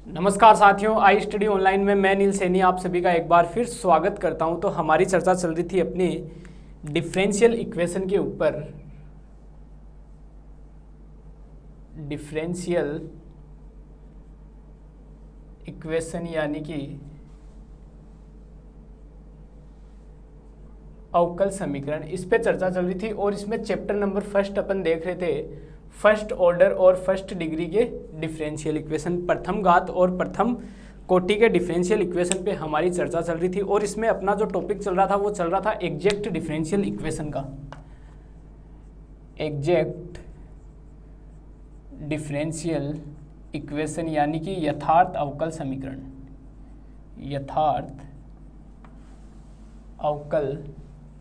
नमस्कार साथियों, I study online में मैं नील सैनी आप सभी का एक बार फिर स्वागत करता हूं। तो हमारी चर्चा चल रही थी अपनी डिफरेंशियल इक्वेशन के ऊपर। डिफरेंशियल इक्वेशन यानी कि अवकल समीकरण, इस पे चर्चा चल रही थी। और इसमें चैप्टर नंबर फर्स्ट अपन देख रहे थे, फर्स्ट ऑर्डर और फर्स्ट डिग्री के डिफरेंशियल इक्वेशन, प्रथम घात और प्रथम कोटि के डिफरेंशियल इक्वेशन पे हमारी चर्चा चल रही थी। और इसमें अपना जो टॉपिक चल रहा था वो चल रहा था एग्जैक्ट डिफरेंशियल इक्वेशन का। एग्जैक्ट डिफरेंशियल इक्वेशन यानी कि यथार्थ अवकल समीकरण, यथार्थ अवकल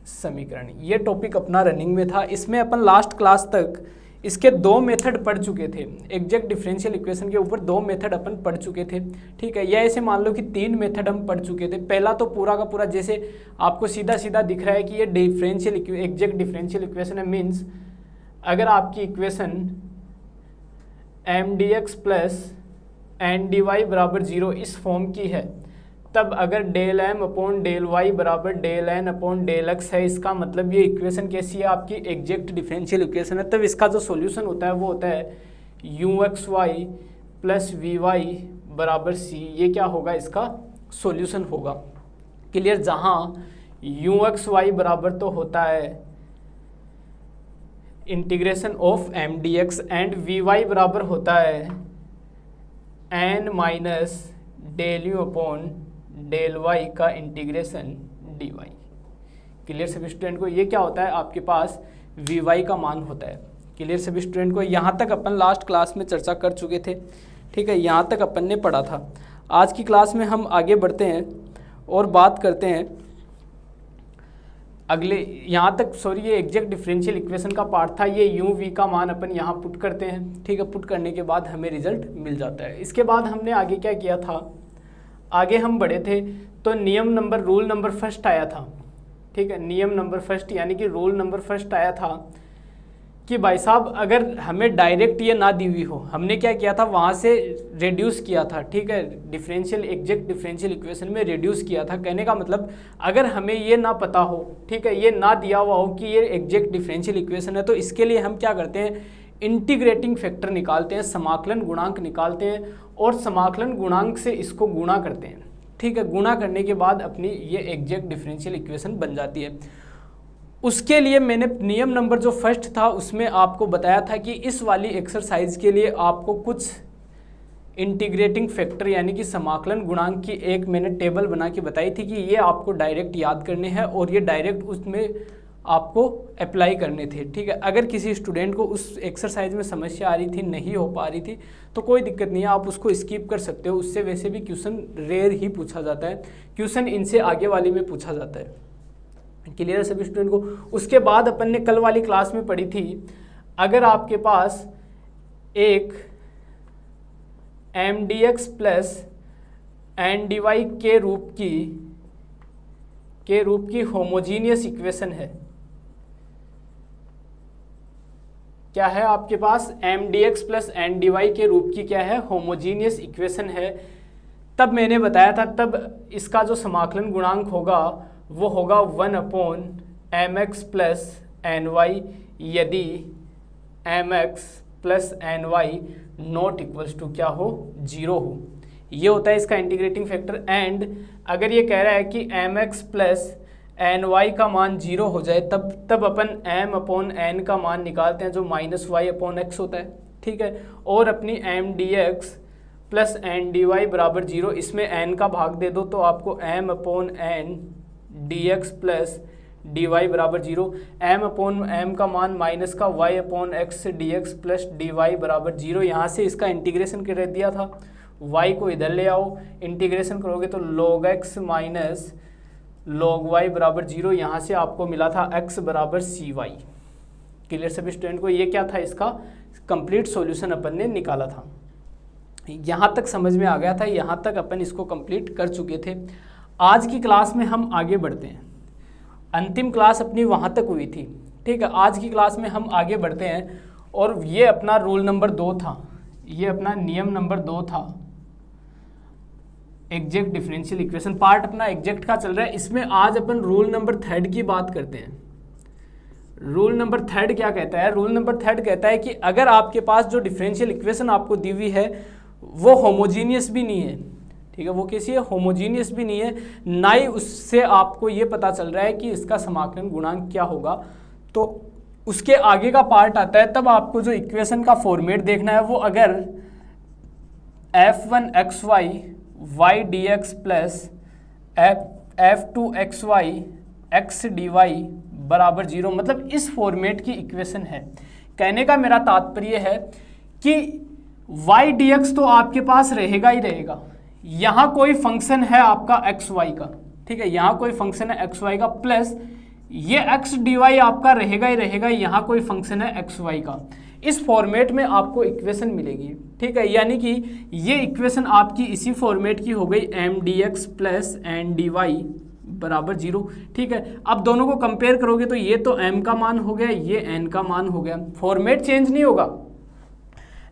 समीकरण, ये टॉपिक अपना रनिंग में था। इसमें अपन लास्ट क्लास तक इसके दो मेथड पढ़ चुके थे। एग्जैक्ट डिफरेंशियल इक्वेशन के ऊपर दो मेथड अपन पढ़ चुके थे, ठीक है। या ऐसे मान लो कि तीन मेथड हम पढ़ चुके थे। पहला तो पूरा का पूरा जैसे आपको सीधा सीधा दिख रहा है कि ये डिफरेंशियल एग्जैक्ट डिफरेंशियल इक्वेशन है। मीन्स अगर आपकी equation M D x plus N D Y बराबर 0 इस फॉर्म की है, तब अगर del M upon del Y बराबर del N upon del X है, इसका मतलब ये इक्वेशन कैसी है, आपकी एग्जैक्ट डिफरेंशियल इक्वेशन है। तब इसका जो सॉल्यूशन होता है वो होता है u x y plus v y बराबर सी। ये क्या होगा, इसका सॉल्यूशन होगा। क्लियर। जहाँ यू एक्स वाई बराबर तो होता है integration of m D x and v y बराबर होता है n minus del u upon del y का इंटीग्रेशन डी वाई। क्लियर सभी स्टूडेंट को। ये क्या होता है, आपके पास वी वाई का मान होता है। क्लियर सभी स्टूडेंट को। यहाँ तक अपन लास्ट क्लास में चर्चा कर चुके थे, ठीक है। यहाँ तक अपन ने पढ़ा था। आज की क्लास में हम आगे बढ़ते हैं और बात करते हैं अगले, यहाँ तक सॉरी ये एग्जैक्ट डिफरेंशियल इक्वेशन का पार्ट था। ये यू वी का मान अपन यहाँ पुट करते हैं, ठीक है। पुट करने के बाद हमें रिजल्ट मिल जाता है। इसके बाद हमने आगे क्या किया था, आगे हम बढ़े थे तो रूल नंबर फर्स्ट आया था, ठीक है। नियम नंबर फर्स्ट यानी कि रूल नंबर फर्स्ट आया था कि भाई साहब अगर हमें डायरेक्ट ये ना दी हुई हो, हमने क्या किया था, वहाँ से रिड्यूस किया था, ठीक है। डिफरेंशियल एग्जैक्ट डिफरेंशियल इक्वेशन में रिड्यूस किया था। कहने का मतलब अगर हमें ये ना पता हो, ठीक है, ये ना दिया हुआ हो कि ये एग्जैक्ट डिफरेंशियल इक्वेशन है, तो इसके लिए हम क्या करते हैं, इंटीग्रेटिंग फैक्टर निकालते हैं, समाकलन गुणांक निकालते हैं और समाकलन गुणांक से इसको गुणा करते हैं, ठीक है। गुणा करने के बाद अपनी ये एग्जैक्ट डिफरेंशियल इक्वेशन बन जाती है। उसके लिए मैंने नियम नंबर जो फर्स्ट था उसमें आपको बताया था कि इस वाली एक्सरसाइज के लिए आपको कुछ इंटीग्रेटिंग फैक्टर यानी कि समाकलन गुणांक की एक मैंने टेबल बना के बताई थी कि ये आपको डायरेक्ट याद करने हैं और ये डायरेक्ट उसमें आपको अप्लाई करने थे, ठीक है। अगर किसी स्टूडेंट को उस एक्सरसाइज में समस्या आ रही थी, नहीं हो पा रही थी, तो कोई दिक्कत नहीं है, आप उसको स्किप कर सकते हो। उससे वैसे भी क्वेश्चन रेयर ही पूछा जाता है, क्वेश्चन इनसे आगे वाली में पूछा जाता है। क्लियर है सभी स्टूडेंट को। उसके बाद अपन ने कल वाली क्लास में पढ़ी थी, अगर आपके पास एक M D x plus N D Y के रूप की होमोजीनियस इक्वेशन है, क्या है आपके पास, M D x plus N D Y के रूप की क्या है, होमोजीनियस इक्वेशन है। तब मैंने बताया था, तब इसका जो समाकलन गुणांक होगा वो होगा 1 upon M x plus N Y, यदि M x plus N Y not equals to क्या हो, 0 हो। ये होता है इसका इंटीग्रेटिंग फैक्टर। एंड अगर ये कह रहा है कि m x plus N y का मान 0 हो जाए, तब अपन एम अपॉन एन का मान निकालते हैं जो माइनस वाई अपॉन एक्स होता है, ठीक है। और अपनी m D x plus N D Y बराबर 0, इसमें एन का भाग दे दो तो आपको m upon n d x plus d Y बराबर 0। एम अपॉन एम का मान माइनस का y upon x d x plus d Y बराबर 0। यहाँ से इसका इंटीग्रेशन कर दिया था, y को इधर ले आओ, इंटीग्रेशन करोगे तो log x minus log y बराबर 0। यहाँ से आपको मिला था x बराबर cy। क्लियर सभी स्टूडेंट को। ये क्या था, इसका कंप्लीट सॉल्यूशन अपन ने निकाला था। यहाँ तक समझ में आ गया था, यहाँ तक अपन इसको कंप्लीट कर चुके थे। आज की क्लास में हम आगे बढ़ते हैं। अंतिम क्लास अपनी वहाँ तक हुई थी, ठीक है। आज की क्लास में हम आगे बढ़ते हैं और ये अपना रूल नंबर 2 था, ये अपना नियम नंबर 2 था। एग्जैक्ट डिफरेंशियल इक्वेशन पार्ट अपना एग्जैक्ट का चल रहा है। इसमें आज अपन रूल नंबर 3 की बात करते हैं। रूल नंबर 3 क्या कहता है? रूल नंबर 3 कहता है कि अगर आपके पास जो डिफरेंशियल इक्वेशन आपको दी हुई है वो होमोजीनियस भी नहीं है, ठीक है, वो कैसी है? होमोजीनियस भी नहीं है, ना ही उससे आपको ये पता चल रहा है कि इसका समाकलन गुणांक क्या होगा, तो उसके आगे का पार्ट आता है। तब आपको जो इक्वेशन का फॉर्मेट देखना है वो अगर f1xy y dx plus f2xy x dy बराबर 0, मतलब इस फॉर्मेट की इक्वेशन है। कहने का मेरा तात्पर्य है कि y dx तो आपके पास रहेगा ही रहेगा, यहाँ कोई फंक्शन है आपका xy का, ठीक है, यहाँ कोई फंक्शन है xy का, प्लस ये x dy आपका रहेगा ही रहेगा, यहाँ कोई फंक्शन है xy का। इस फॉर्मेट में आपको इक्वेशन मिलेगी, ठीक है, यानी कि ये इक्वेशन आपकी इसी फॉर्मेट की हो गई m dx plus n dy बराबर 0, ठीक है। अब दोनों को कंपेयर करोगे तो ये तो m का मान हो गया, ये n का मान हो गया, फॉर्मेट चेंज नहीं होगा।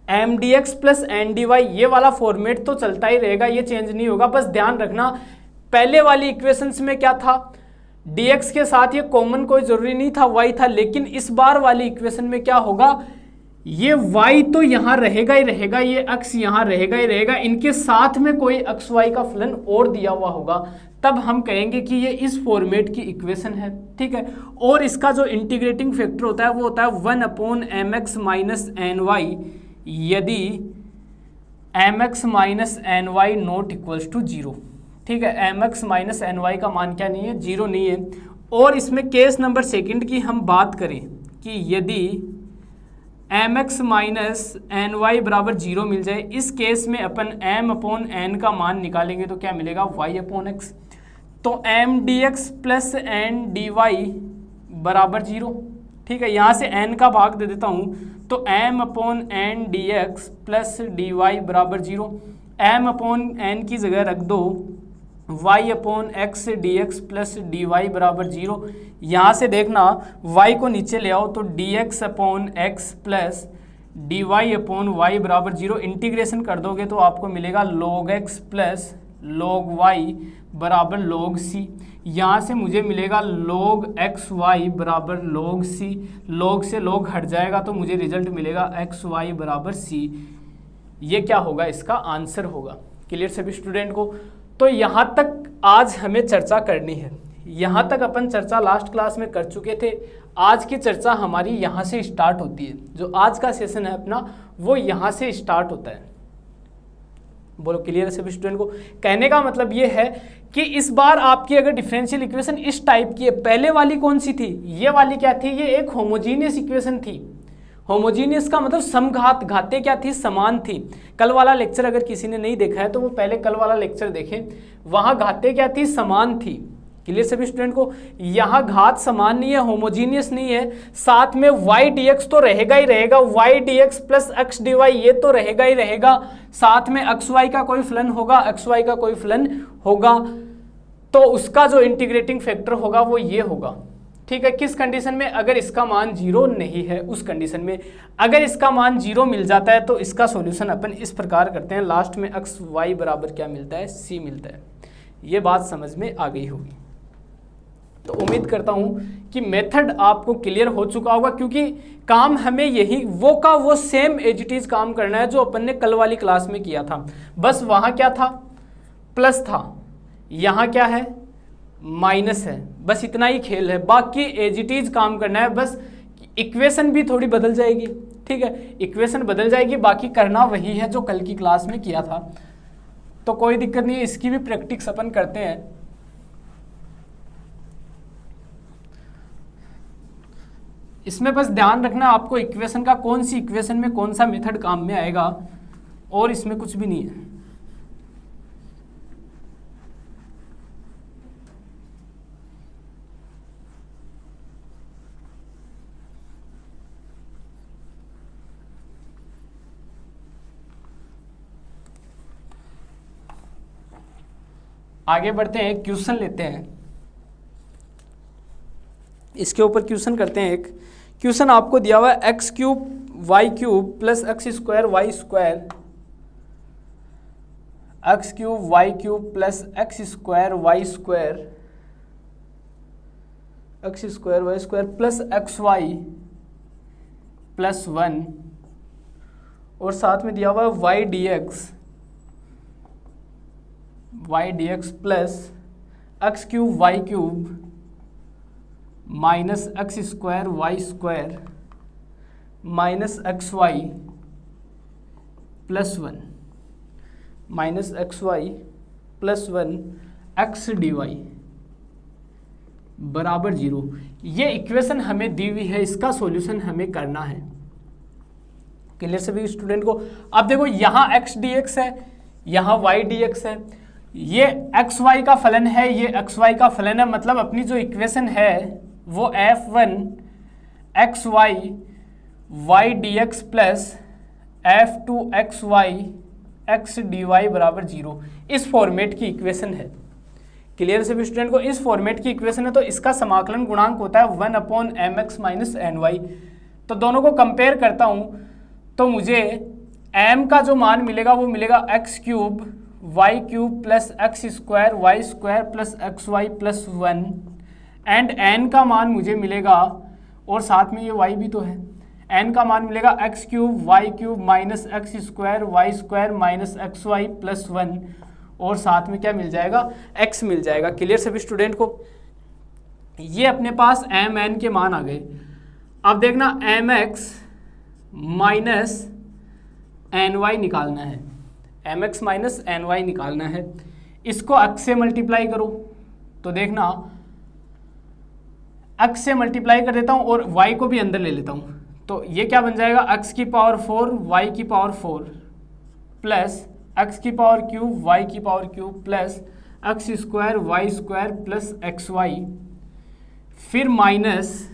m dx plus n dy ये वाला फॉर्मेट तो चलता ही रहेगा, ये चेंज नहीं होगा। बस ध्यान रखना पहले वाली इक्वेशंस में क्या था, dx के साथ ये कॉमन कोई जरूरी नहीं था, y था, लेकिन इस बार वाली इक्वेशन में क्या होगा, ये y तो यहाँ रहेगा ही रहेगा, ये अक्ष यहाँ रहेगा ही रहेगा, इनके साथ में कोई अक्ष y का फलन और दिया हुआ होगा, तब हम कहेंगे कि ये इस फॉर्मेट की इक्वेशन है, ठीक है। और इसका जो इंटीग्रेटिंग फैक्टर होता है वो होता है 1/mx माइनस एन वाई, यदि mx minus n Y not equals to 0, ठीक है। mx माइनस एन वाई का मान क्या नहीं है, 0 नहीं है। और इसमें केस नंबर सेकंड की हम बात करें कि यदि mx माइनस एन वाई बराबर 0 मिल जाए, इस केस में अपन m/n का मान निकालेंगे तो क्या मिलेगा, y/x। तो m dx plus n dy बराबर 0, ठीक है, यहाँ से n का भाग दे देता हूँ, तो m/n dx प्लस dy बराबर 0, m/n की जगह रख दो y/x dx प्लस dy बराबर 0। यहाँ से देखना y को नीचे ले आओ तो dx/x प्लस dy/y बराबर 0, इंटीग्रेशन कर दोगे तो आपको मिलेगा log x plus log y बराबर log c। यहाँ से मुझे मिलेगा log xy बराबर log c, log से log हट जाएगा तो मुझे रिजल्ट मिलेगा xy बराबर c। ये क्या होगा, इसका आंसर होगा। क्लियर सभी स्टूडेंट को? तो यहाँ तक आज हमें चर्चा करनी है। यहाँ तक अपन चर्चा लास्ट क्लास में कर चुके थे। आज की चर्चा हमारी यहाँ से स्टार्ट होती है, जो आज का सेशन है अपना वो यहाँ से स्टार्ट होता है। बोलो क्लियर है सभी स्टूडेंट को? कहने का मतलब ये है कि इस बार आपकी अगर डिफरेंशियल इक्वेशन इस टाइप की है, पहले वाली कौन सी थी, ये वाली क्या थी, ये एक होमोजीनियस इक्वेशन थी। होमोजीनियस का मतलब समघात, घातें क्या थी, समान थी। कल वाला लेक्चर अगर किसी ने नहीं देखा है तो वो पहले कल वाला लेक्चर देखें, वहाँ घातें क्या थी, समान थी। क्लियर सभी स्टूडेंट को? यहाँ घात समान नहीं है, होमोजीनियस नहीं है, साथ में y dx तो रहेगा ही रहेगा, y dx plus x dy ये तो रहेगा ही रहेगा, साथ में xy का कोई फलन होगा, xy का कोई फलन होगा, तो उसका जो इंटीग्रेटिंग फैक्टर होगा वो ये होगा, ठीक है। किस कंडीशन में, अगर इसका मान 0 नहीं है उस कंडीशन में। अगर इसका मान 0 मिल जाता है तो इसका सॉल्यूशन अपन इस प्रकार करते हैं, लास्ट में x y बराबर क्या मिलता है, c मिलता है। ये बात समझ में आ गई होगी। तो उम्मीद करता हूँ कि मेथड आपको क्लियर हो चुका होगा, क्योंकि काम हमें यही वो का वो सेम एज इट इज काम करना है जो अपन ने कल वाली क्लास में किया था। बस वहाँ क्या था, प्लस था, यहाँ क्या है, माइनस है, बस इतना ही खेल है। बाकी एज इट इज काम करना है, बस इक्वेशन भी थोड़ी बदल जाएगी, ठीक है, इक्वेशन बदल जाएगी, बाकी करना वही है जो कल की क्लास में किया था। तो कोई दिक्कत नहीं है, इसकी भी प्रैक्टिस अपन करते हैं। इसमें बस ध्यान रखना आपको इक्वेशन का, कौन सी इक्वेशन में कौन सा मेथड काम में आएगा, और इसमें कुछ भी नहीं है। आगे बढ़ते हैं, क्वेश्चन लेते हैं, इसके ऊपर क्वेश्चन करते हैं। एक क्वेश्चन आपको दिया हुआ है x³ y³ plus x² y² x cube y cube plus x square Y square plus x y plus 1 और साथ में दिया हुआ है y d x plus x cube y cube minus x square Y square minus x y plus 1 minus x y plus 1 x d Y बराबर 0। ये equation हमें दी हुई है, इसका सॉल्यूशन हमें करना है। क्लियर सभी स्टूडेंट को? अब देखो यहाँ एक्स डी एक्स है, यहाँ वाई डी एक्स है, ये एक्स वाई का फलन है, ये एक्स वाई का फलन है, मतलब अपनी जो इक्वेशन है वो f1 x y d x plus f2 x y x d Y बराबर 0 इस फॉर्मेट की इक्वेशन है। क्लियर सभी स्टूडेंट को? इस फॉर्मेट की इक्वेशन है तो इसका समाकलन गुणांक होता है 1/mx माइनस ny। तो दोनों को कंपेयर करता हूँ तो मुझे m का जो मान मिलेगा वो मिलेगा x cube y cube plus x square Y square plus x y plus 1 and n का मान मुझे मिलेगा, और साथ में ये y भी तो है, n का मान मिलेगा x cube y cube minus x square Y square minus x y plus 1 और साथ में क्या मिल जाएगा, x मिल जाएगा। क्लियर सभी स्टूडेंट को? ये अपने पास m n के मान आ गए। अब देखना mx माइनस ny निकालना है, mx माइनस ny निकालना है। इसको x से मल्टीप्लाई करो तो देखना x से मल्टीप्लाई कर देता हूँ और y को भी अंदर ले लेता हूँ, तो ये क्या बन जाएगा x की पावर 4 y की पावर 4 प्लस x की पावर क्यूब y की power cube plus x square Y square plus x y, फिर माइनस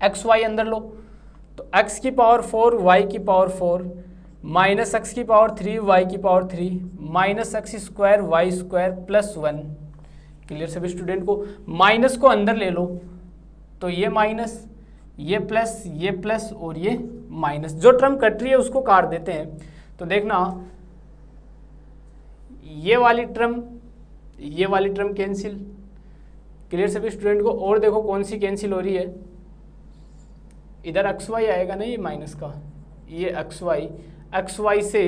एक्स वाई अंदर लो तो x की पावर 4 y की पावर 4 माइनस एक्स की पावर 3 y की power 3 minus x square Y square plus 1। Clear सभी स्टूडेंट को? माइनस को अंदर ले लो तो ये माइनस, ये प्लस और ये माइनस, जो टर्म कट रही है उसको काट देते हैं। तो देखना ये वाली टर्म कैंसिल। क्लियर सभी स्टूडेंट को? और देखो कौन सी कैंसिल हो रही है, इधर एक्स वाई आएगा ना, ये माइनस का, ये एक्स वाई से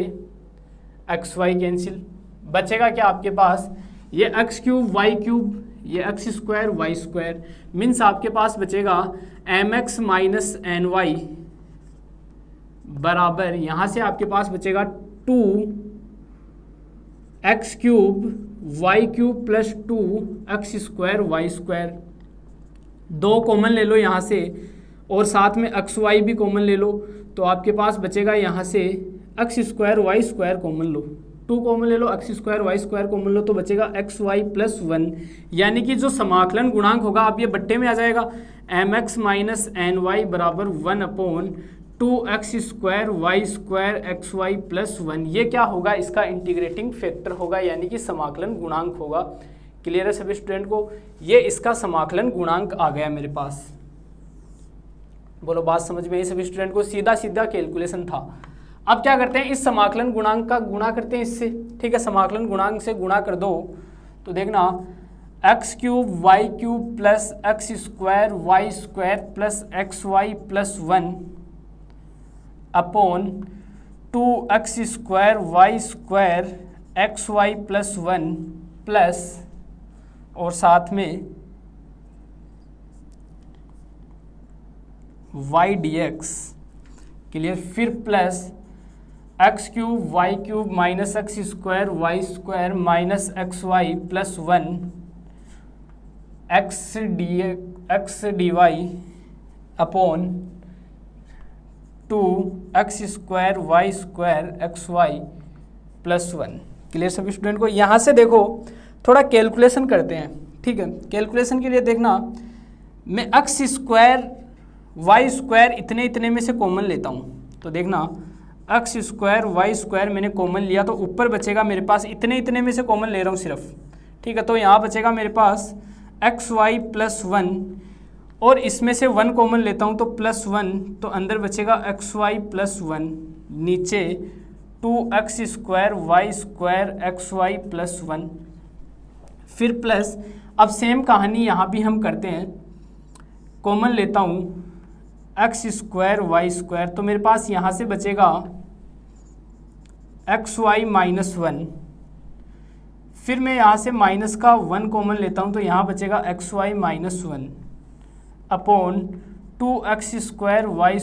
एक्स वाई कैंसिल, बचेगा क्या आपके पास, ये एक्स क्यूब वाई क्यूब, ये x square Y square, means आपके पास बचेगा m x minus n y बराबर, यहाँ से आपके पास बचेगा 2 x cube y cube plus 2 x square Y square. 2 common ले लो यहाँ से और साथ में एक्स वाई भी कॉमन ले लो, तो आपके पास बचेगा यहाँ से X square Y square common लो, 2 कॉमन ले लो, X square Y square common लो, तो बचेगा एक्स वाई प्लस 1। यानी कि जो समाकलन गुणांक होगा आप ये बट्टे में आ जाएगा, m x minus n y बराबर 1/2 x square Y square x y plus 1। ये क्या होगा, इसका इंटीग्रेटिंग फैक्टर होगा, यानी कि समाकलन गुणांक होगा। क्लियर है सभी स्टूडेंट को? ये इसका समाकलन गुणांक आ गया मेरे पास। बोलो बात समझ में आई सभी स्टूडेंट को? सीधा सीधा कैलकुलेशन था। अब क्या करते हैं, इस समाकलन गुणांक का गुणा करते हैं इससे, ठीक है, समाकलन गुणांक से गुणा कर दो तो देखना x cube y cube plus x square Y square plus x y plus 1 upon 2 x square Y square x y plus 1 plus और साथ में वाई डी एक्स। क्लियर? फिर plus x cube y cube minus x square Y square minus x y plus 1 x d y upon 2 x square Y square x y plus 1। Clear सभी student को? यहाँ से देखो थोड़ा calculation करते हैं, ठीक है। कैलकुलेशन के लिए देखना मैं एक्स स्क्वायर वाई स्क्वायर इतने में से कॉमन लेता हूँ, तो देखना एक्स स्क्वायर वाई स्क्वायर मैंने कॉमन लिया तो ऊपर बचेगा मेरे पास इतने में से कॉमन ले रहा हूँ सिर्फ, ठीक है। तो यहाँ बचेगा मेरे पास एक्स वाई प्लस 1 और इसमें से 1 कॉमन लेता हूँ तो प्लस 1, तो अंदर बचेगा एक्स वाई प्लस 1, नीचे 2x² y² xy प्लस 1, फिर प्लस, अब सेम कहानी यहाँ भी हम करते हैं, कॉमन लेता हूँ x² y², तो मेरे पास यहाँ से बचेगा xy माइनस 1, फिर मैं यहाँ से माइनस का 1 कॉमन लेता हूँ तो यहाँ बचेगा xy minus 1 upon 2x² y²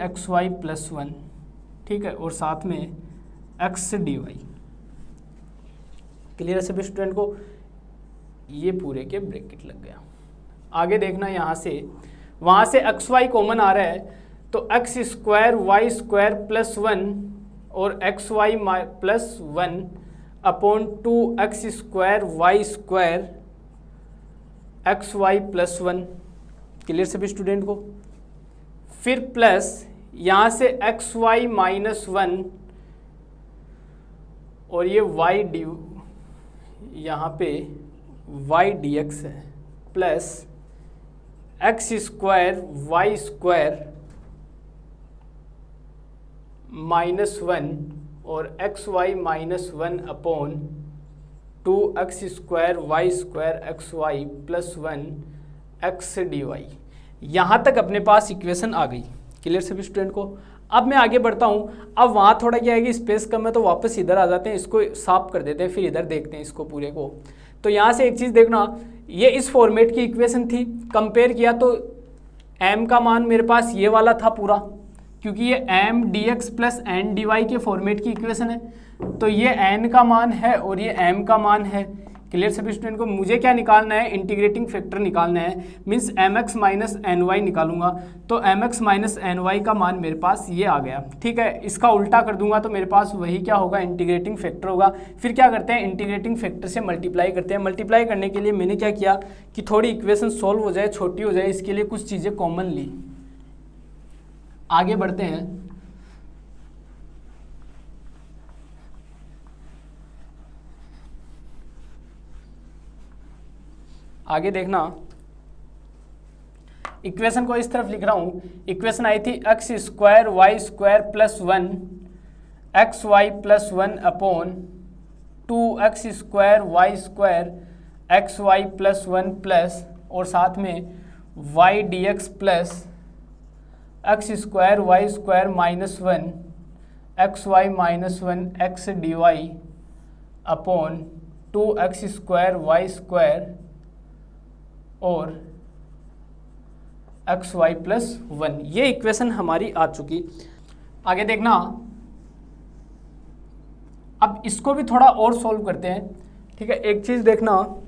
xy plus 1, ठीक है, और साथ में x dy। क्लियर है सभी स्टूडेंट को? ये पूरे के ब्रैकेट लग गया। आगे देखना, यहाँ से वहाँ से xy कॉमन आ रहा है तो x² y² प्लस 1 और xy plus 1 upon 2x² y² xy plus 1। Clear सभी स्टूडेंट को? फिर प्लस यहाँ से xy माइनस 1 और ये y डी, यहाँ पे y dx है, प्लस x² y² माइनस 1 और xy minus 1 upon 2x² y² xy plus 1 x dy। यहाँ तक अपने पास इक्वेशन आ गई। क्लियर सभी स्टूडेंट को? अब मैं आगे बढ़ता हूँ। अब वहाँ थोड़ा क्या है कि स्पेस कम है तो वापस इधर आ जाते हैं, इसको साफ कर देते हैं, फिर इधर देखते हैं इसको पूरे को। तो यहाँ से एक चीज़ देखना, ये इस फॉर्मेट की इक्वेशन थी, कंपेयर किया तो m का मान मेरे पास ये वाला था पूरा, क्योंकि ये m dx plus n dy के फॉर्मेट की इक्वेशन है, तो ये n का मान है और ये m का मान है। क्लियर सभी स्टूडेंट को? मुझे क्या निकालना है? इंटीग्रेटिंग फैक्टर निकालना है, मीन्स mx माइनस ny निकालूंगा, तो mx माइनस ny का मान मेरे पास ये आ गया। ठीक है, इसका उल्टा कर दूंगा तो मेरे पास वही क्या होगा? इंटीग्रेटिंग फैक्टर होगा। फिर क्या करते हैं? इंटीग्रेटिंग फैक्टर से मल्टीप्लाई करते हैं। मल्टीप्लाई करने के लिए मैंने क्या किया कि थोड़ी इक्वेशन सोल्व हो जाए, छोटी हो जाए, इसके लिए कुछ चीज़ें कॉमन ली। आगे बढ़ते हैं। आगे देखना, इक्वेशन को इस तरफ लिख रहा हूँ। इक्वेशन आई थी x² y² plus 1 xy plus 1 upon 2x² y² xy plus 1 plus, और साथ में y dx plus x² y² minus 1 xy minus 1 x dy upon 2x² y² और xy प्लस 1। ये इक्वेशन हमारी आ चुकी। आगे देखना, अब इसको भी थोड़ा और सॉल्व करते हैं। ठीक है, एक चीज़ देखना,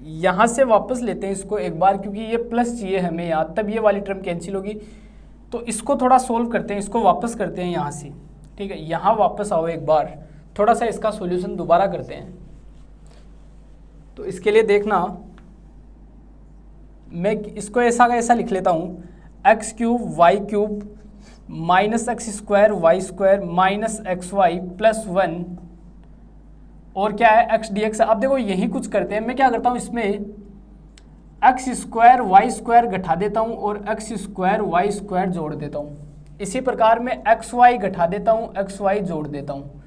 यहाँ से वापस लेते हैं इसको एक बार, क्योंकि ये प्लस चाहिए हमें यहाँ, तब ये वाली टर्म कैंसिल होगी। तो इसको थोड़ा सोल्व करते हैं, इसको वापस करते हैं यहाँ से। ठीक है, यहाँ वापस आओ एक बार, थोड़ा सा इसका सॉल्यूशन दोबारा करते हैं। तो इसके लिए देखना, मैं इसको ऐसा का ऐसा लिख लेता हूँ, x³ y³ minus x² y² minus xy plus 1 और क्या है? x dx। अब देखो यही कुछ करते हैं। मैं क्या करता हूँ, इसमें x² y² घटा देता हूँ और x² y² जोड़ देता हूँ। इसी प्रकार मैं xy घटा देता हूँ, xy जोड़ देता हूँ।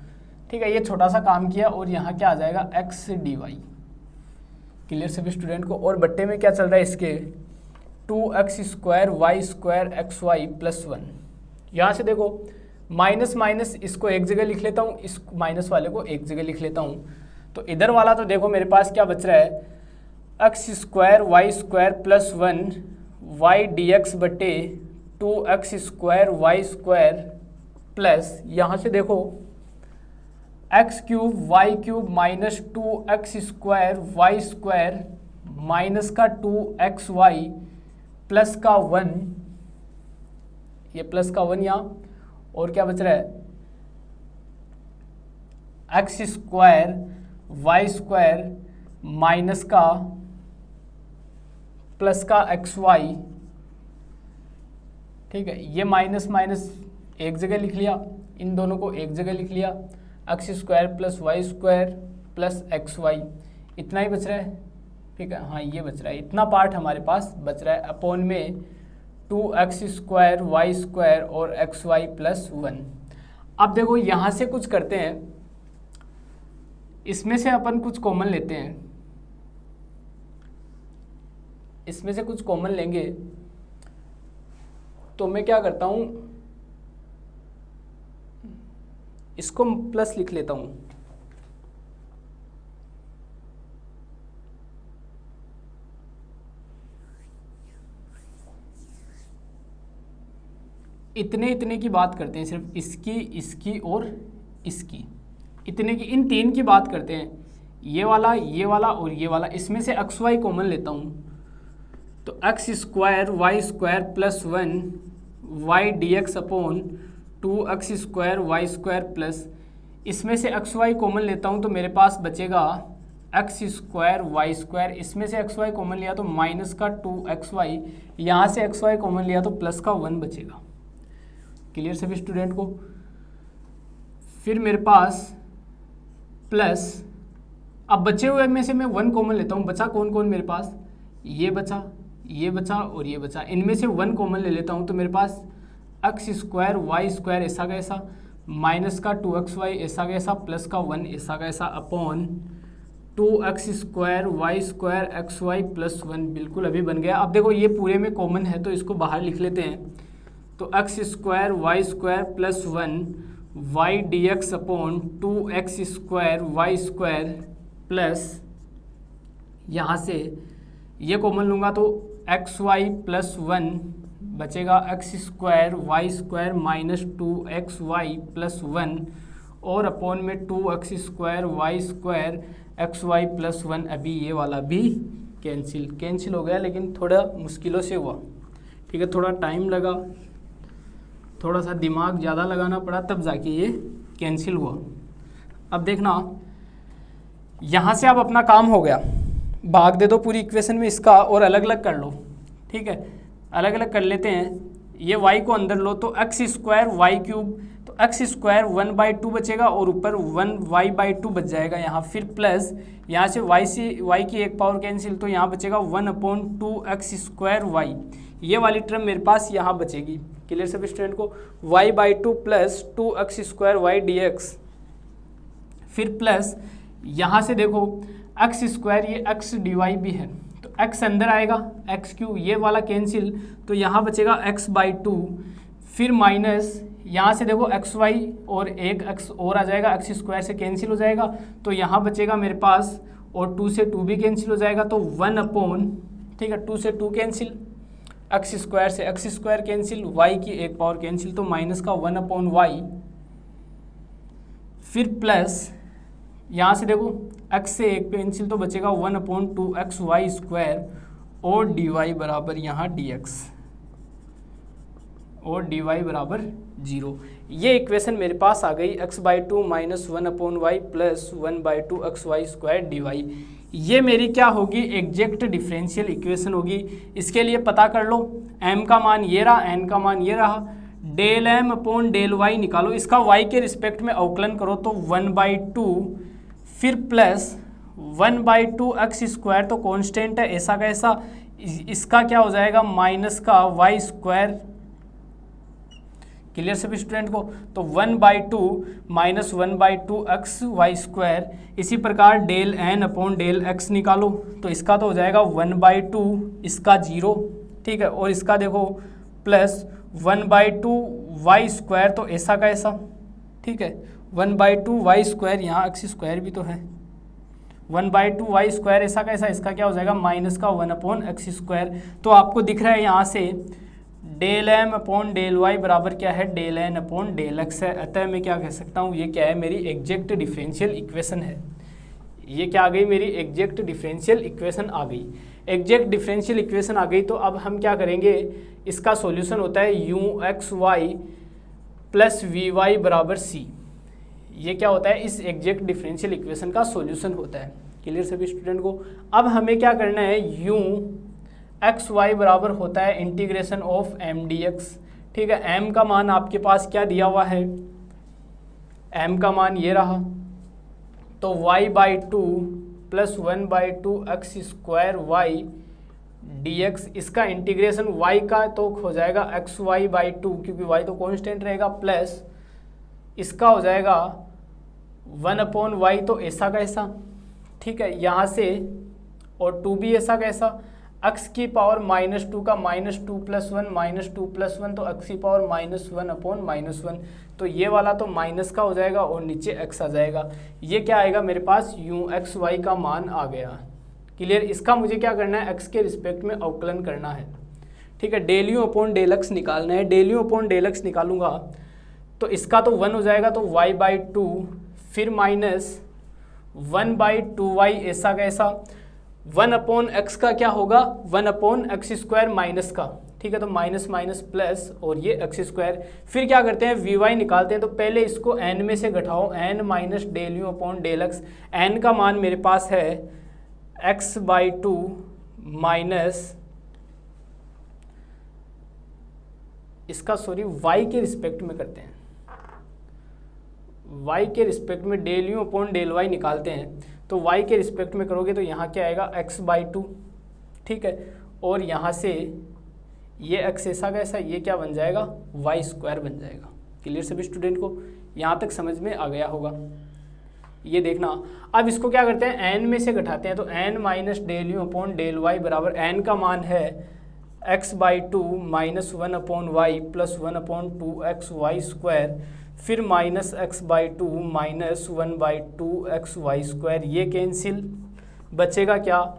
ठीक है, ये छोटा सा काम किया और यहाँ क्या आ जाएगा? x dy। क्लियर सभी स्टूडेंट को? और बट्टे में क्या चल रहा है इसके? 2x² y² xy plus 1। यहाँ से देखो माइनस माइनस इसको एक जगह लिख लेता हूँ, इस माइनस वाले को एक जगह लिख लेता हूँ। तो इधर वाला तो देखो मेरे पास क्या बच रहा है? x² y² plus 1 y dx बटे 2x² y² प्लस, यहाँ से देखो x³ y³ minus 2x² y² minus का 2xy प्लस का 1, ये प्लस का 1 यहाँ, और क्या बच रहा है? x² y² माइनस का प्लस का xy। ठीक है, ये माइनस माइनस एक जगह लिख लिया, इन दोनों को एक जगह लिख लिया, x² plus y² plus xy, इतना ही बच रहा है। ठीक है, हाँ ये बच रहा है, इतना पार्ट हमारे पास बच रहा है, अपॉन में 2x² y² और xy प्लस 1। अब देखो यहाँ से कुछ करते हैं, इसमें से अपन कुछ कॉमन लेते हैं, इसमें से कुछ कॉमन लेंगे। तो मैं क्या करता हूँ, इसको प्लस लिख लेता हूँ, इतने इतने की बात करते हैं, सिर्फ इसकी, इसकी और इसकी, इतने की, इन तीन की बात करते हैं, ये वाला और ये वाला। इसमें से एक्स वाई कॉमन लेता हूँ, तो x square Y square plus 1 y d x upon 2x square Y square plus, इसमें से एक्स वाई कॉमन लेता हूँ तो मेरे पास बचेगा एक्स स्क्वायर वाई स्क्वायर, इसमें से एक्स वाई कॉमन लिया तो माइनस का 2xy, यहाँ से एक्स वाई कॉमन लिया तो प्लस का 1 बचेगा। क्लियर सभी स्टूडेंट को? फिर मेरे पास प्लस, अब बचे हुए में से मैं 1 कॉमन लेता हूँ, बचा कौन कौन मेरे पास, ये बचा और ये बचा, इनमें से 1 कॉमन ले लेता हूँ तो मेरे पास एक्स स्क्वायर वाई स्क्वायर ऐसा का ऐसा, माइनस का 2xy ऐसा का ऐसा, प्लस का 1 ऐसा का ऐसा, upon 2x square Y square x y plus 1, बिल्कुल अभी बन गया। अब देखो ये पूरे में कॉमन है तो इसको बाहर लिख लेते हैं, तो x square Y square plus 1 y d x upon 2x square Y square plus, यहाँ से ये कॉमन लूँगा तो एक्स वाई प्लस 1 बचेगा x square Y square minus 2xy plus 1 और अपॉन में 2x square Y square x y plus 1। अभी ये वाला भी कैंसिल हो गया, लेकिन थोड़ा मुश्किलों से हुआ, ठीक है, थोड़ा टाइम लगा, थोड़ा सा दिमाग ज़्यादा लगाना पड़ा, तब जाके ये कैंसिल हुआ। अब देखना, यहाँ से अब अपना काम हो गया, भाग दे दो पूरी इक्वेशन में इसका और अलग अलग कर लो, ठीक है, अलग अलग कर लेते हैं। ये y को अंदर लो तो एक्स स्क्वायर वाई क्यूब, तो एक्स स्क्वायर 1/2 बचेगा और ऊपर 1y/2 बच जाएगा यहाँ, फिर प्लस यहाँ से y की एक पावर कैंसिल, तो यहाँ बचेगा 1/2x स्क्वायर y, ये वाली टर्म मेरे पास यहाँ बचेगी। क्लियर सभी स्टूडेंट को? y/2 plus 2x square y d x, फिर प्लस यहाँ से देखो एक्स स्क्वायर, ये x dy भी है तो x अंदर आएगा, एक्स क्यू ये वाला कैंसिल, तो यहाँ बचेगा x/2, फिर माइनस यहाँ से देखो xy और एक x और आ जाएगा, x स्क्वायर से कैंसिल हो जाएगा, तो यहाँ बचेगा मेरे पास, और 2 से 2 भी कैंसिल हो जाएगा, तो 1/, ठीक है, 2 से 2 कैंसिल, एक्स स्क्वायर से एक्स स्क्वायर कैंसिल, y की एक पावर कैंसिल, तो माइनस का 1/y, फिर प्लस यहाँ से देखो x से एक कैंसिल तो बचेगा 1/2xy स्क्वायर और dy बराबर यहाँ dx और dy बराबर 0। ये इक्वेशन मेरे पास आ गई, x/2 minus 1/y plus 1/2xy square dy। ये मेरी क्या होगी, एग्जैक्ट डिफरेंशियल इक्वेशन होगी। इसके लिए पता कर लो, m का मान ये रहा, n का मान ये रहा, del m upon del y निकालो, इसका y के रिस्पेक्ट में अवकलन करो तो 1/2, फिर प्लस 1/2x स्क्वायर तो कांस्टेंट है ऐसा का ऐसा, इसका क्या हो जाएगा माइनस का y स्क्वायर। क्लियर सभी स्टूडेंट को? तो 1/2 माइनस 1/2x वाई स्क्वायर। इसी प्रकार del n upon del x निकालो तो इसका तो हो जाएगा 1/2, इसका 0, ठीक है, और इसका देखो प्लस 1/2y स्क्वायर तो ऐसा का ऐसा, ठीक है, 1/2y स्क्वायर, यहाँ x स्क्वायर भी तो है, 1/2y स्क्वायर ऐसा का ऐसा, इसका क्या हो जाएगा माइनस का 1/x स्क्वायर। तो आपको दिख रहा है यहाँ से del m upon del y बराबर क्या है, del n upon del x है। अतः मैं क्या कह सकता हूँ, ये क्या है, मेरी एग्जैक्ट डिफरेंशियल इक्वेशन है। ये क्या आ गई, मेरी एग्जैक्ट डिफरेंशियल इक्वेशन आ गई। एग्जैक्ट डिफरेंशियल इक्वेशन आ गई तो अब हम क्या करेंगे, इसका सॉल्यूशन होता है u(x,y) प्लस vy बराबर c। ये क्या होता है, इस एग्जैक्ट डिफरेंशियल इक्वेशन का सॉल्यूशन होता है। क्लियर सभी स्टूडेंट को? अब हमें क्या करना है, u(x,y) बराबर होता है इंटीग्रेशन ऑफ m dx, ठीक है। m का मान आपके पास क्या दिया हुआ है, m का मान ये रहा, तो y/2 plus 1/2x square y dx, इसका इंटीग्रेशन y का तो हो जाएगा xy/2 क्योंकि y तो कांस्टेंट रहेगा, प्लस इसका हो जाएगा 1/y, तो ऐसा का ऐसा, ठीक है, यहाँ से, और 2 भी ऐसा का ऐसा, x की पावर -2 का -2 + 1 -2 + 1, तो x की पावर -1/-1, तो ये वाला तो माइनस का हो जाएगा और नीचे x आ जाएगा। ये क्या आएगा मेरे पास, u(x,y) का मान आ गया। क्लियर। इसका मुझे क्या करना है, x के रिस्पेक्ट में अवकलन करना है, ठीक है। डेल u/x निकालना है। डेल u/x निकालूंगा तो इसका तो 1 हो जाएगा, तो y/2, फिर -1/2y ऐसा कैसा, 1/x का क्या होगा, 1/x² माइनस का, ठीक है, तो माइनस माइनस प्लस और ये x²। फिर क्या करते हैं, vy निकालते हैं, तो पहले इसको n में से घटाओ, n minus del u/x, n का मान मेरे पास है x/2 माइनस इसका, सॉरी, y के रिस्पेक्ट में करते हैं, y के रिस्पेक्ट में डेल u/y निकालते हैं, तो y के रिस्पेक्ट में करोगे तो यहाँ क्या आएगा, x/2, ठीक है, और यहाँ से ये x ऐसा का ऐसा, ये क्या बन जाएगा, y² बन जाएगा। क्लियर सभी स्टूडेंट को, यहाँ तक समझ में आ गया होगा। ये देखना, अब इसको क्या करते हैं, n में से घटाते हैं, तो n माइनस डेल u/y बराबर n का मान है x/2 minus 1/y plus 1/2xy², फिर माइनस x/2 माइनस 1/2xy², ये कैंसिल, बचेगा क्या,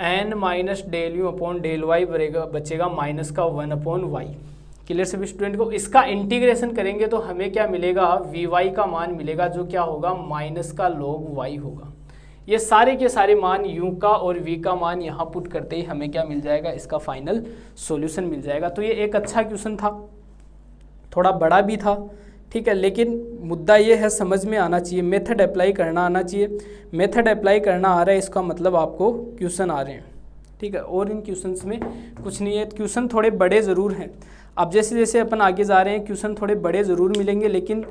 n माइनस डेल u/y बचेगा माइनस का 1/y। क्लियर सभी स्टूडेंट को। इसका इंटीग्रेशन करेंगे तो हमें क्या मिलेगा, vy का मान मिलेगा, जो क्या होगा, माइनस का log y होगा। ये सारे के सारे मान u का और v का मान यहाँ पुट करते ही हमें क्या मिल जाएगा, इसका फाइनल सॉल्यूशन मिल जाएगा। तो ये एक अच्छा क्वेश्चन था, थोड़ा बड़ा भी था, ठीक है, लेकिन मुद्दा ये है, समझ में आना चाहिए, मेथड अप्लाई करना आना चाहिए। मेथड अप्लाई करना आ रहा है, इसका मतलब आपको क्वेश्चन आ रहे हैं, ठीक है, और इन क्वेश्चंस में कुछ नहीं है। क्वेश्चन थोड़े बड़े ज़रूर हैं, अब जैसे जैसे अपन आगे जा रहे हैं क्वेश्चन थोड़े बड़े ज़रूर मिलेंगे, लेकिन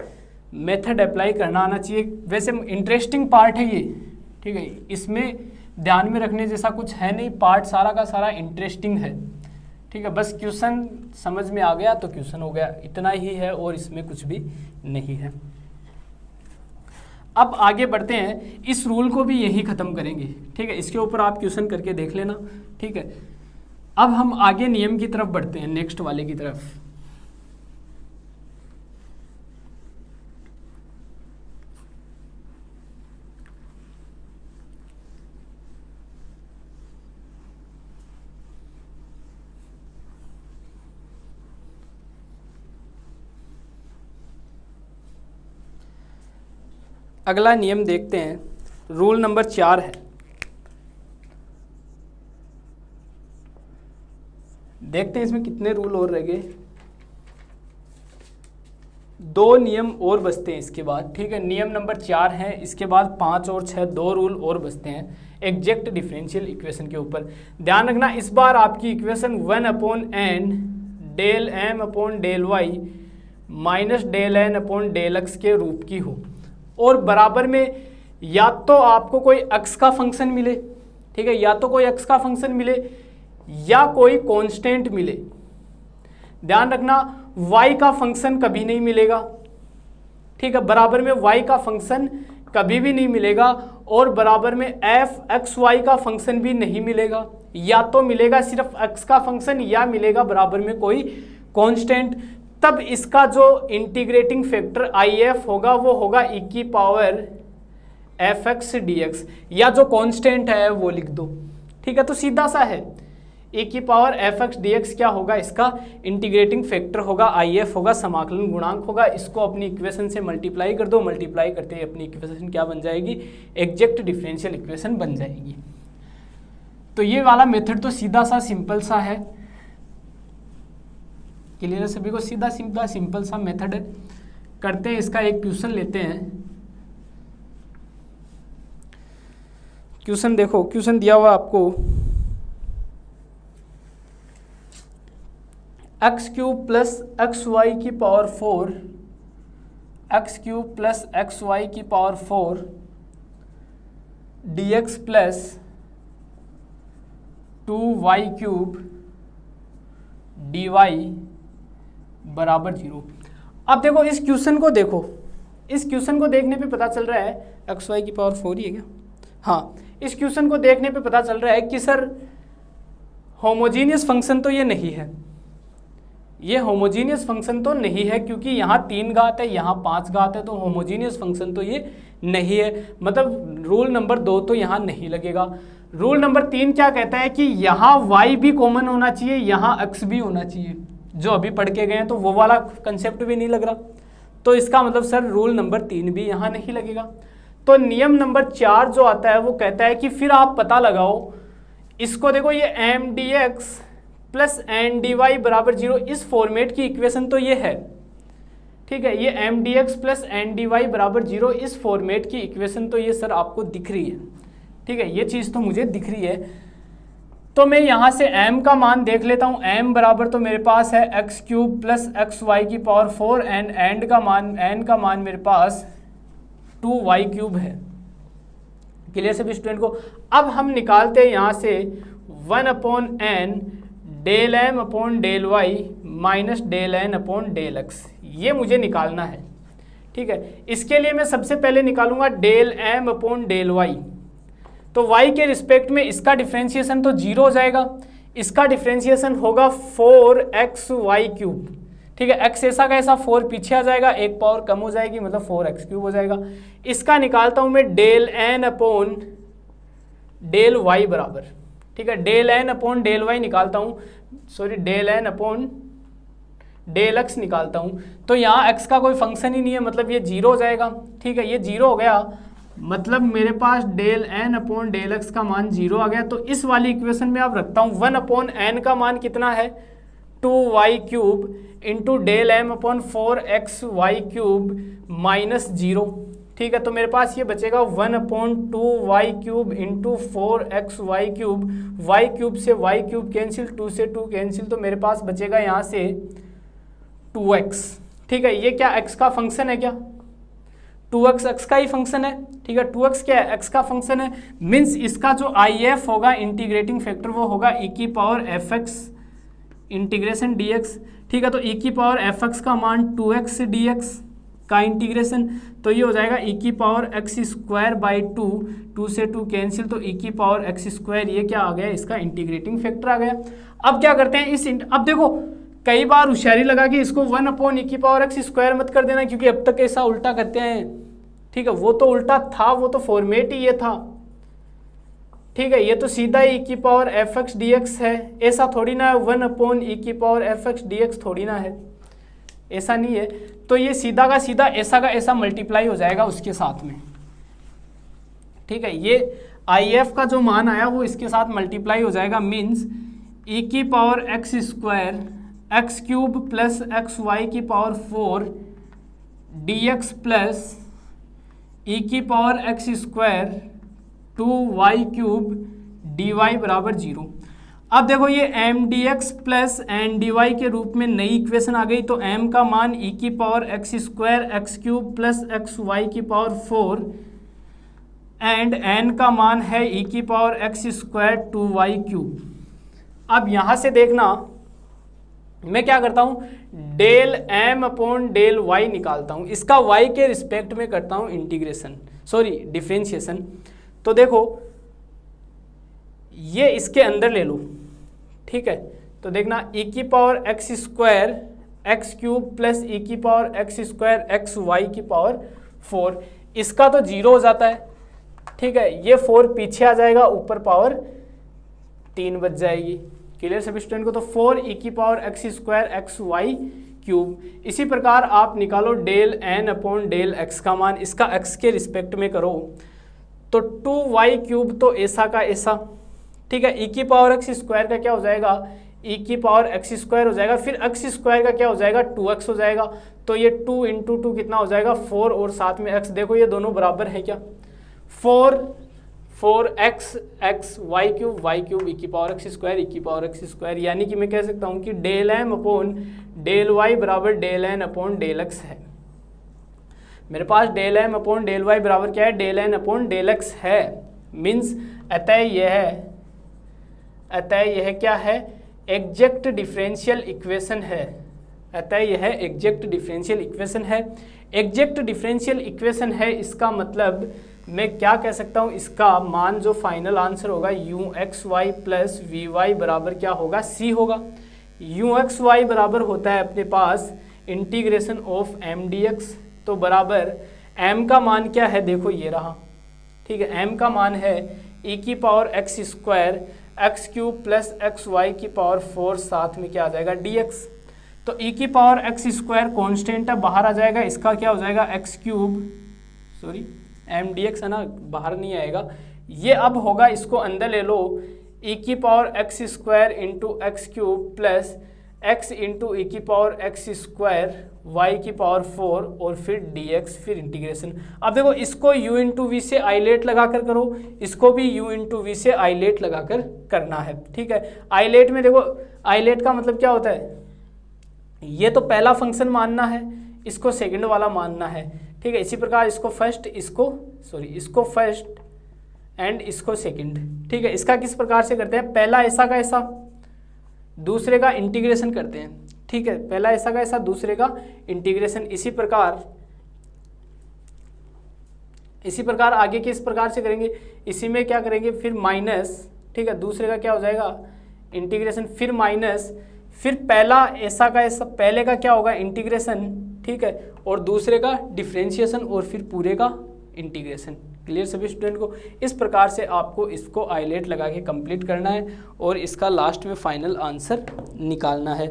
मेथड अप्लाई करना आना चाहिए। वैसे इंटरेस्टिंग पार्ट है ये, ठीक है, इसमें ध्यान में रखने जैसा कुछ है नहीं, पार्ट सारा का सारा इंटरेस्टिंग है, ठीक है, बस क्वेश्चन समझ में आ गया तो क्वेश्चन हो गया, इतना ही है और इसमें कुछ भी नहीं है। अब आगे बढ़ते हैं, इस रूल को भी यही ख़त्म करेंगे, ठीक है, इसके ऊपर आप क्वेश्चन करके देख लेना, ठीक है। अब हम आगे नियम की तरफ बढ़ते हैं, नेक्स्ट वाले की तरफ। अगला नियम देखते हैं, रूल नंबर 4 है। देखते हैं इसमें कितने रूल और रह गए, 2 नियम और बचते हैं इसके बाद, ठीक है। नियम नंबर 4 है, इसके बाद 5 और 6 2 रूल और बचते हैं एग्जैक्ट डिफरेंशियल इक्वेशन के ऊपर। ध्यान रखना, इस बार आपकी equation 1/n del m/y minus del n/x के रूप की हो, और बराबर में या तो आपको कोई x का फंक्शन मिले, ठीक है, या तो कोई x का फंक्शन मिले या कोई कांस्टेंट मिले। ध्यान रखना, y का फंक्शन कभी नहीं मिलेगा, ठीक है, बराबर में y का फंक्शन कभी भी नहीं मिलेगा, और बराबर में f(x,y) का फंक्शन भी नहीं मिलेगा, या तो मिलेगा सिर्फ x का फंक्शन या मिलेगा बराबर में कोई कांस्टेंट। तब इसका जो इंटीग्रेटिंग फैक्टर IF होगा वो होगा e की पावर fx dx, या जो कांस्टेंट है वो लिख दो, ठीक है, तो सीधा सा है, e की पावर fx dx क्या होगा, इसका इंटीग्रेटिंग फैक्टर होगा, IF होगा, समाकलन गुणांक होगा। इसको अपनी इक्वेशन से मल्टीप्लाई कर दो, मल्टीप्लाई करते ही अपनी इक्वेशन क्या बन जाएगी, एग्जैक्ट डिफरेंशियल इक्वेशन बन जाएगी। तो ये वाला मेथड तो सीधा सा सिंपल सा है, क्लियर है सभी को, सीधा सीधा सिंपल सा मेथड है। करते हैं इसका एक क्वेश्चन लेते हैं। क्वेश्चन देखो, क्वेश्चन दिया हुआ आपको x³ प्लस xy की पावर 4, x³ प्लस xy की power 4 dx plus 2y³ dy बराबर 0। अब देखो इस क्वेश्चन को देखो, इस क्वेश्चन को देखने पे पता चल रहा है एक्स वाई की पावर 4 ही है क्या? हाँ, इस क्वेश्चन को देखने पे पता चल रहा है कि सर होमोजीनियस फंक्शन तो ये नहीं है, ये होमोजीनियस फंक्शन तो नहीं है, क्योंकि यहाँ 3 घात है, यहाँ 5 घात है, तो होमोजीनियस फंक्शन तो ये नहीं है। मतलब रूल नंबर 2 तो यहाँ नहीं लगेगा। रूल नंबर 3 क्या कहता है कि यहाँ y भी कॉमन होना चाहिए, यहाँ x भी होना चाहिए, जो अभी पढ़ के गए हैं, तो वो वाला कंसेप्ट भी नहीं लग रहा। तो इसका मतलब सर रूल नंबर 3 भी यहाँ नहीं लगेगा। तो नियम नंबर 4 जो आता है वो कहता है कि फिर आप पता लगाओ, इसको देखो, ये m D x plus N D Y बराबर 0, इस फॉर्मेट की इक्वेशन तो ये है, ठीक है। ये m D x plus N D Y बराबर 0, इस फॉर्मेट की इक्वेशन तो ये सर आपको दिख रही है, ठीक है, ये चीज़ तो मुझे दिख रही है। तो मैं यहाँ से m का मान देख लेता हूँ। m बराबर तो मेरे पास है x cube plus x y की पावर 4 एंड n का मान मेरे पास 2y क्यूब है। क्लियर सभी स्टूडेंट को? अब हम निकालते हैं यहाँ से 1/n del m upon del y minus del n upon del x, ये मुझे निकालना है, ठीक है। इसके लिए मैं सबसे पहले निकालूंगा del m upon del y. तो y के रिस्पेक्ट में इसका डिफ्रेंशिएशन तो 0 हो जाएगा, इसका डिफ्रेंशिएशन होगा 4xy क्यूब, ठीक है। x ऐसा का ऐसा 4 पीछे आ जाएगा, एक पावर कम हो जाएगी, मतलब 4x क्यूब हो जाएगा। इसका निकालता हूं मैं del n upon del y बराबर, ठीक है, del n upon del y निकालता हूं, sorry del n upon del x निकालता हूं। तो यहाँ x का कोई फंक्शन ही नहीं है, मतलब ये 0 हो जाएगा, ठीक है। ये 0 हो गया, मतलब मेरे पास del n upon del x का मान 0 आ गया। तो इस वाली इक्वेशन में आप रखता हूँ 1/n का मान कितना है 2y cube into del m upon 4xy cube minus 0, ठीक है। तो मेरे पास ये बचेगा 1/2y cube into 4xy cube, y cube से y क्यूब कैंसिल, 2 से 2 कैंसिल, तो मेरे पास बचेगा यहाँ से 2x, ठीक है। ये क्या x का फंक्शन है क्या? 2x x का ही फंक्शन है, ठीक है। 2x क्या है? x का फंक्शन है, मीन्स इसका जो IF होगा इंटीग्रेटिंग फैक्टर वो होगा e की पावर fx इंटीग्रेशन dx, ठीक है। तो e की पावर fx का मान 2x dx का इंटीग्रेशन, तो ये हो जाएगा e की पावर x स्क्वायर बाई 2, 2 से 2 कैंसिल, तो e की पावर x स्क्वायर, ये क्या आ गया? इसका इंटीग्रेटिंग फैक्टर आ गया। अब क्या करते हैं अब देखो, कई बार होशियारी लगा कि इसको 1/e की पावर x स्क्वायर मत कर देना, क्योंकि अब तक ऐसा उल्टा करते हैं, ठीक है। वो तो उल्टा था, वो तो फॉर्मेट ही ये था, ठीक है। ये तो सीधा e की पावर fx dx है, ऐसा थोड़ी ना है 1/e की पावर fx dx थोड़ी ना है, ऐसा नहीं है। तो ये सीधा का सीधा ऐसा का ऐसा मल्टीप्लाई हो जाएगा उसके साथ में, ठीक है। ये IF का जो मान आया वो इसके साथ मल्टीप्लाई हो जाएगा, मीन्स e की power x square x cube plus x y की पावर 4 dx प्लस e की power x square 2y cube dy बराबर 0। अब देखो ये m D x plus N D Y के रूप में नई इक्वेशन आ गई। तो m का मान e की power x square x cube plus x y की पावर 4 एंड n का मान है e की power x square 2y cube. अब यहाँ से देखना, मैं क्या करता हूँ, del m upon del y निकालता हूँ, इसका y के रिस्पेक्ट में करता हूँ इंटीग्रेशन, सॉरी डिफरेंशिएशन। तो देखो ये इसके अंदर ले लो, ठीक है। तो देखना e की power x square x cube plus e की power x square x y की पावर 4, इसका तो 0 हो जाता है, ठीक है। ये 4 पीछे आ जाएगा, ऊपर पावर 3 बच जाएगी। क्लियर सभी स्टूडेंट को? तो 4e की power x square x y cube. इसी प्रकार आप निकालो del n upon del x का मान, इसका x के रिस्पेक्ट में करो, तो 2y क्यूब तो ऐसा का ऐसा, ठीक है। e की पावर x स्क्वायर का क्या हो जाएगा, e की पावर x स्क्वायर हो जाएगा, फिर x स्क्वायर का क्या हो जाएगा, 2x हो जाएगा। तो ये 2 इंटू 2 कितना हो जाएगा, 4 और साथ में x, देखो ये दोनों बराबर है क्या, 4x x Y cube e की पावर x स्क्वायर e की पावर x स्क्वायर, यानी कि मैं कह सकता हूँ कि del m upon del y बराबर del n upon del x है। मेरे पास del m upon del y बराबर क्या है, del n upon del x है। मीन्स अतः यह क्या है, एग्जैक्ट डिफरेंशियल इक्वेशन है, अतः यह एग्जैक्ट डिफरेंशियल इक्वेशन है। एग्जैक्ट डिफरेंशियल इक्वेशन है, इसका मतलब मैं क्या कह सकता हूँ, इसका मान जो फाइनल आंसर होगा u(xy) प्लस vy बराबर क्या होगा, c होगा। u(xy) बराबर होता है अपने पास इंटीग्रेशन ऑफ m dx, तो बराबर m का मान क्या है, देखो ये रहा, ठीक है, m का मान है e⁻x² x³ प्लस xy⁴ साथ में क्या आ जाएगा dx। तो e⁻x² कॉन्स्टेंट है, बाहर आ जाएगा, इसका क्या हो जाएगा x³ m dx है ना, बाहर नहीं आएगा ये। अब होगा, इसको अंदर ले लो, e⁻x² into x³ plus x into e⁻x² y⁴ और फिर dx, फिर इंटीग्रेशन। अब देखो इसको u इंटू वी से आइलेट लगा कर करो, इसको भी u इंटू वी से आइलेट लगा कर करना है, ठीक है। आइलेट में देखो, आइलेट का मतलब क्या होता है, ये तो पहला फंक्शन मानना है, इसको सेकंड वाला मानना है, ठीक है। इसी प्रकार इसको फर्स्ट, इसको फर्स्ट एंड इसको सेकंड, ठीक है। इसका किस प्रकार से करते हैं, पहला ऐसा का ऐसा, दूसरे का इंटीग्रेशन करते हैं, ठीक है। पहला ऐसा का ऐसा, दूसरे का इंटीग्रेशन। इसी प्रकार आगे किस प्रकार से करेंगे, इसी में क्या करेंगे, फिर माइनस, ठीक है, दूसरे का क्या हो जाएगा इंटीग्रेशन, फिर माइनस, फिर पहला ऐसा का ऐसा, पहले का क्या होगा इंटीग्रेशन, ठीक है, और दूसरे का डिफरेंशिएशन और फिर पूरे का इंटीग्रेशन। क्लियर सभी स्टूडेंट को। इस प्रकार से आपको इसको आइलेट लगा के कंप्लीट करना है और इसका लास्ट में फाइनल आंसर निकालना है।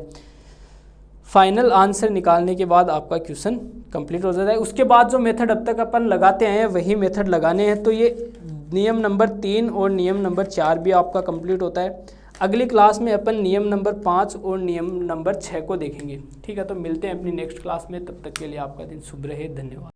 फाइनल आंसर निकालने के बाद आपका क्वेश्चन कंप्लीट हो जाता है। उसके बाद जो मेथड अब तक अपन लगाते हैं वही मेथड लगाने हैं, तो ये नियम नंबर 3 और नियम नंबर 4 भी आपका कंप्लीट होता है। अगली क्लास में अपन नियम नंबर 5 और नियम नंबर 6 को देखेंगे, ठीक है। तो मिलते हैं अपनी नेक्स्ट क्लास में, तब तक के लिए आपका दिन शुभ रहे, धन्यवाद।